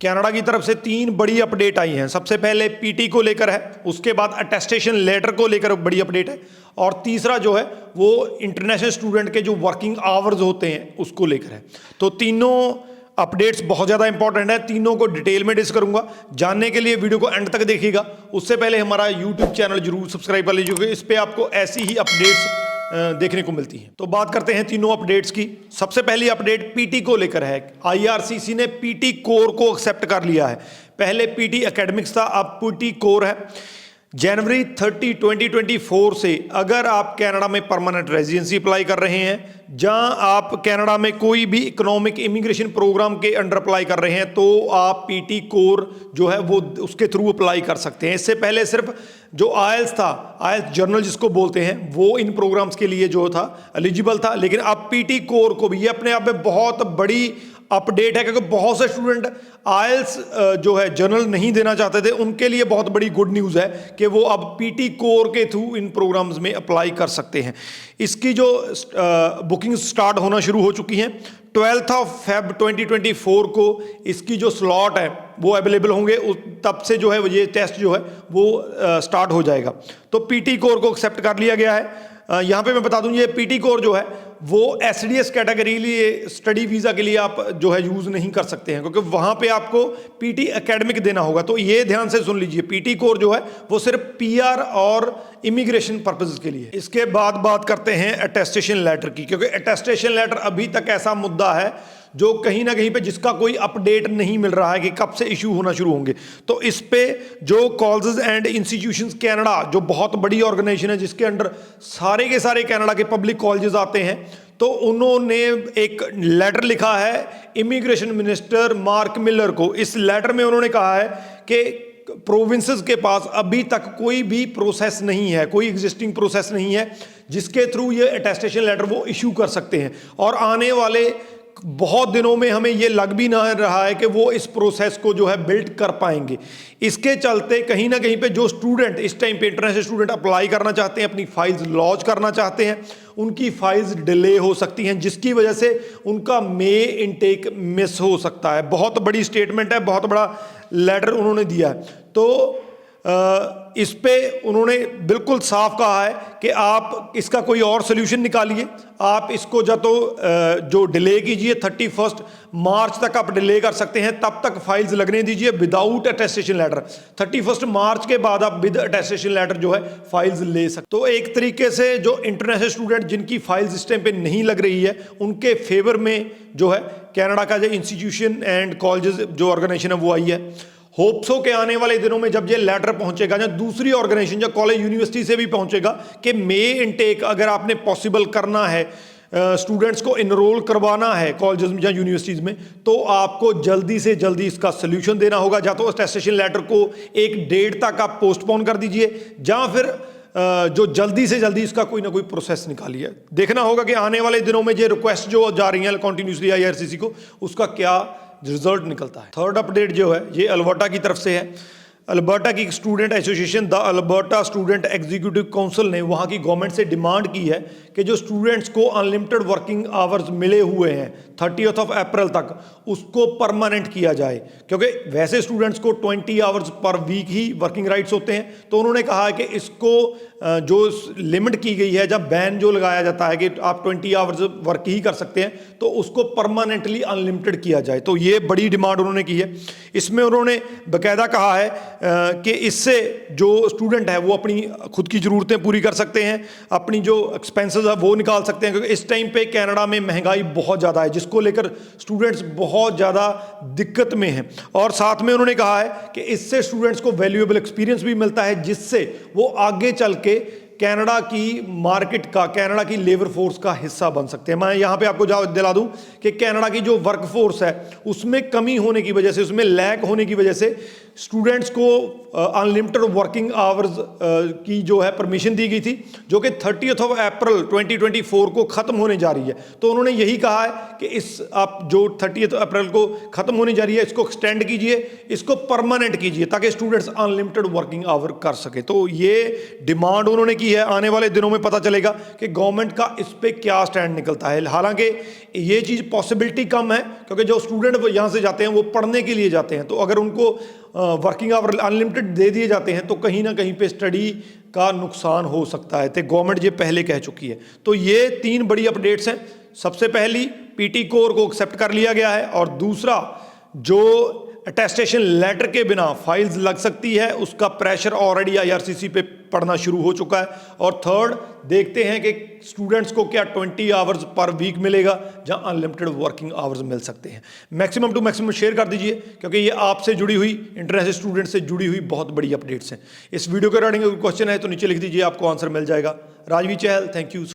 Canada की तरफ से 3 बड़ी अपडेट आई हैं। सबसे पहले पीटी को लेकर है, उसके बाद अटेस्टेशन लेटर को लेकर बड़ी अपडेट है, और तीसरा जो है वो इंटरनेशनल स्टूडेंट के जो वर्किंग आवर्स होते हैं उसको लेकर है। तो तीनों अपडेट्स बहुत ज़्यादा इंपॉर्टेंट है, तीनों को डिटेल में डिस्कस करूंगा। जानने के लिए वीडियो को एंड तक देखिएगा। उससे पहले हमारा यूट्यूब चैनल जरूर सब्सक्राइब कर लीजिएगा, इस पर आपको ऐसी ही अपडेट्स देखने को मिलती हैं। तो बात करते हैं तीनों अपडेट्स की। सबसे पहली अपडेट पीटी को लेकर है। आईआरसीसी ने पीटी कोर को एक्सेप्ट कर लिया है। पहले पीटी एकेडमिक्स था, अब पीटी कोर है। जनवरी 30, 2024 से अगर आप कनाडा में परमानेंट रेजिडेंसी अप्लाई कर रहे हैं, जहां आप कनाडा में कोई भी इकोनॉमिक इमिग्रेशन प्रोग्राम के अंडर अप्लाई कर रहे हैं, तो आप पीटी कोर जो है वो उसके थ्रू अप्लाई कर सकते हैं। इससे पहले सिर्फ जो आयल्स था, आयल्स जर्नल जिसको बोलते हैं, वो इन प्रोग्राम्स के लिए जो था एलिजिबल था। लेकिन अब पीटी कोर को भी, ये अपने आप में बहुत बड़ी अपडेट है, क्योंकि बहुत से स्टूडेंट आयल्स जो है जर्नल नहीं देना चाहते थे, उनके लिए बहुत बड़ी गुड न्यूज़ है कि वो अब पीटी कोर के थ्रू इन प्रोग्राम्स में अप्लाई कर सकते हैं। इसकी जो बुकिंग स्टार्ट होना शुरू हो चुकी हैं। 12 Feb 2024 को इसकी जो स्लॉट है वो अवेलेबल होंगे, तब से जो है ये टेस्ट जो है वो स्टार्ट हो जाएगा। तो पीटी कोर को एक्सेप्ट कर लिया गया है। यहाँ पे मैं बता दूं, ये पीटी कोर जो है वो एसडीएस कैटेगरी लिए स्टडी वीज़ा के लिए आप जो है यूज़ नहीं कर सकते हैं, क्योंकि वहाँ पे आपको पीटी एकेडमिक देना होगा। तो ये ध्यान से सुन लीजिए, पीटी कोर जो है वो सिर्फ पीआर और इमिग्रेशन पर्पसेस के लिए। इसके बाद बात करते हैं अटेस्टेशन लेटर की, क्योंकि अटेस्टेशन लेटर अभी तक ऐसा मुद्दा है जो कहीं ना कहीं पे जिसका कोई अपडेट नहीं मिल रहा है कि कब से इशू होना शुरू होंगे। तो इस पे जो कॉलेजेस एंड इंस्टीट्यूशंस कनाडा, जो बहुत बड़ी ऑर्गेनाइजेशन है जिसके अंडर सारे के सारे कनाडा के पब्लिक कॉलेजेस आते हैं, तो उन्होंने एक लेटर लिखा है इमिग्रेशन मिनिस्टर मार्क मिलर को। इस लेटर में उन्होंने कहा है कि प्रोविंसेस के पास अभी तक कोई भी प्रोसेस नहीं है, कोई एग्जिस्टिंग प्रोसेस नहीं है जिसके थ्रू ये अटेस्टेशन लेटर वो इशू कर सकते हैं। और आने वाले बहुत दिनों में हमें ये लग भी ना रहा है कि वो इस प्रोसेस को जो है बिल्ड कर पाएंगे। इसके चलते कहीं ना कहीं पे जो स्टूडेंट इस टाइम पे इंटरनेशनल स्टूडेंट अप्लाई करना चाहते हैं, अपनी फाइल्स लॉन्च करना चाहते हैं, उनकी फाइल्स डिले हो सकती हैं, जिसकी वजह से उनका मे इनटेक मिस हो सकता है। बहुत बड़ी स्टेटमेंट है, बहुत बड़ा लेटर उन्होंने दिया है। तो इस पे उन्होंने बिल्कुल साफ कहा है कि आप इसका कोई और सोल्यूशन निकालिए। आप इसको जो डिले कीजिए, 31 मार्च तक आप डिले कर सकते हैं, तब तक फाइल्स लगने दीजिए विदाउट अटेस्टेशन लेटर। 31 मार्च के बाद आप विद अटेस्टेशन लेटर जो है फाइल्स ले सकते। तो एक तरीके से जो इंटरनेशनल स्टूडेंट जिनकी फाइल्स इस टाइम पे नहीं लग रही है, उनके फेवर में जो है कनाडा का जो इंस्टीट्यूशन एंड कॉलेजेस जो ऑर्गेनाइजेशन है वो आई है। होप्स हो के आने वाले दिनों में जब ये लेटर पहुंचेगा, या दूसरी ऑर्गेनाइजेशन या कॉलेज यूनिवर्सिटी से भी पहुंचेगा कि मे इनटेक अगर आपने पॉसिबल करना है, स्टूडेंट्स को इनरोल करवाना है कॉलेजेस में या यूनिवर्सिटीज़ में, तो आपको जल्दी से जल्दी इसका सोल्यूशन देना होगा। या तो अटेस्टेशन लेटर को एक डेट तक आप पोस्टपोन कर दीजिए, या फिर जो जल्दी से जल्दी इसका कोई ना कोई प्रोसेस निकालिए। देखना होगा कि आने वाले दिनों में ये रिक्वेस्ट जो जा रही है कॉन्टिन्यूसली आईआरसीसी को, उसका क्या रिजल्ट निकलता है। थर्ड अपडेट जो है ये अल्बर्टा की तरफ से है। अल्बर्टा की student association the Alberta student executive council ने वहाँ की गवर्नमेंट से डिमांड की है कि जो स्टूडेंट्स को अनलिमिटेड वर्किंग आवर्स मिले हुए हैं 30 अप्रैल तक, उसको परमानेंट किया जाए। क्योंकि वैसे स्टूडेंट्स को 20 आवर्स पर वीक ही वर्किंग राइट्स होते हैं, तो उन्होंने कहा है कि इसको जो लिमिट की गई है, जब बैन जो लगाया जाता है कि आप 20 आवर्स वर्क ही कर सकते हैं, तो उसको परमानेंटली अनलिमिटेड किया जाए। तो ये बड़ी डिमांड उन्होंने की है। इसमें उन्होंने बाकायदा कहा है कि इससे जो स्टूडेंट है वो अपनी खुद की ज़रूरतें पूरी कर सकते हैं, अपनी जो एक्सपेंसेस है वो निकाल सकते हैं। क्योंकि इस टाइम पे कनाडा में महंगाई बहुत ज़्यादा है, जिसको लेकर स्टूडेंट्स बहुत ज़्यादा दिक्कत में हैं। और साथ में उन्होंने कहा है कि इससे स्टूडेंट्स को वैल्यूएबल एक्सपीरियंस भी मिलता है, जिससे वो आगे चल के कनाडा की मार्केट का, कनाडा की लेबर फोर्स का हिस्सा बन सकते हैं। मैं यहाँ पे आपको दिला दूं कि कनाडा की जो वर्क फोर्स है उसमें कमी होने की वजह से, उसमें लैग होने की वजह से स्टूडेंट्स को अनलिमिटेड वर्किंग आवर्स की जो है परमिशन दी गई थी, जो कि 30 अप्रैल 2024 को ख़त्म होने जा रही है। तो उन्होंने यही कहा है कि इस आप जो 30 अप्रैल को ख़त्म होने जा रही है इसको एक्सटेंड कीजिए, इसको परमानेंट कीजिए, ताकि स्टूडेंट्स अनलिमिटेड वर्किंग आवर कर सके। तो ये डिमांड उन्होंने की है। आने वाले दिनों में पता चलेगा कि गवर्नमेंट का इस पे क्या स्टैंड निकलता है। हालांकि ये चीज़ पॉसिबिलिटी कम है, क्योंकि जो स्टूडेंट यहाँ से जाते हैं वो पढ़ने के लिए जाते हैं, तो अगर उनको वर्किंग आवर अनलिमिटेड दे दिए जाते हैं तो कहीं ना कहीं पे स्टडी का नुकसान हो सकता है। तो गवर्नमेंट ये पहले कह चुकी है। तो ये 3 बड़ी अपडेट्स हैं। सबसे पहली, पीटी कोर को एक्सेप्ट कर लिया गया है, और दूसरा, जो अटेस्टेशन लेटर के बिना फाइल्स लग सकती है उसका प्रेशर ऑलरेडी आईआरसीसी पे पड़ना शुरू हो चुका है। और थर्ड, देखते हैं कि स्टूडेंट्स को क्या 20 आवर्स पर वीक मिलेगा, जहां अनलिमिटेड वर्किंग आवर्स मिल सकते हैं। मैक्सिमम टू मैक्सिमम शेयर कर दीजिए, क्योंकि ये आपसे जुड़ी हुई, इंटरनेशनल स्टूडेंट से जुड़ी हुई बहुत बड़ी अपडेट्स हैं। इस वीडियो के रिगार्डिंग कोई क्वेश्चन है तो नीचे लिख दीजिए, आपको आंसर मिल जाएगा। राजवी चहल, थैंक यू।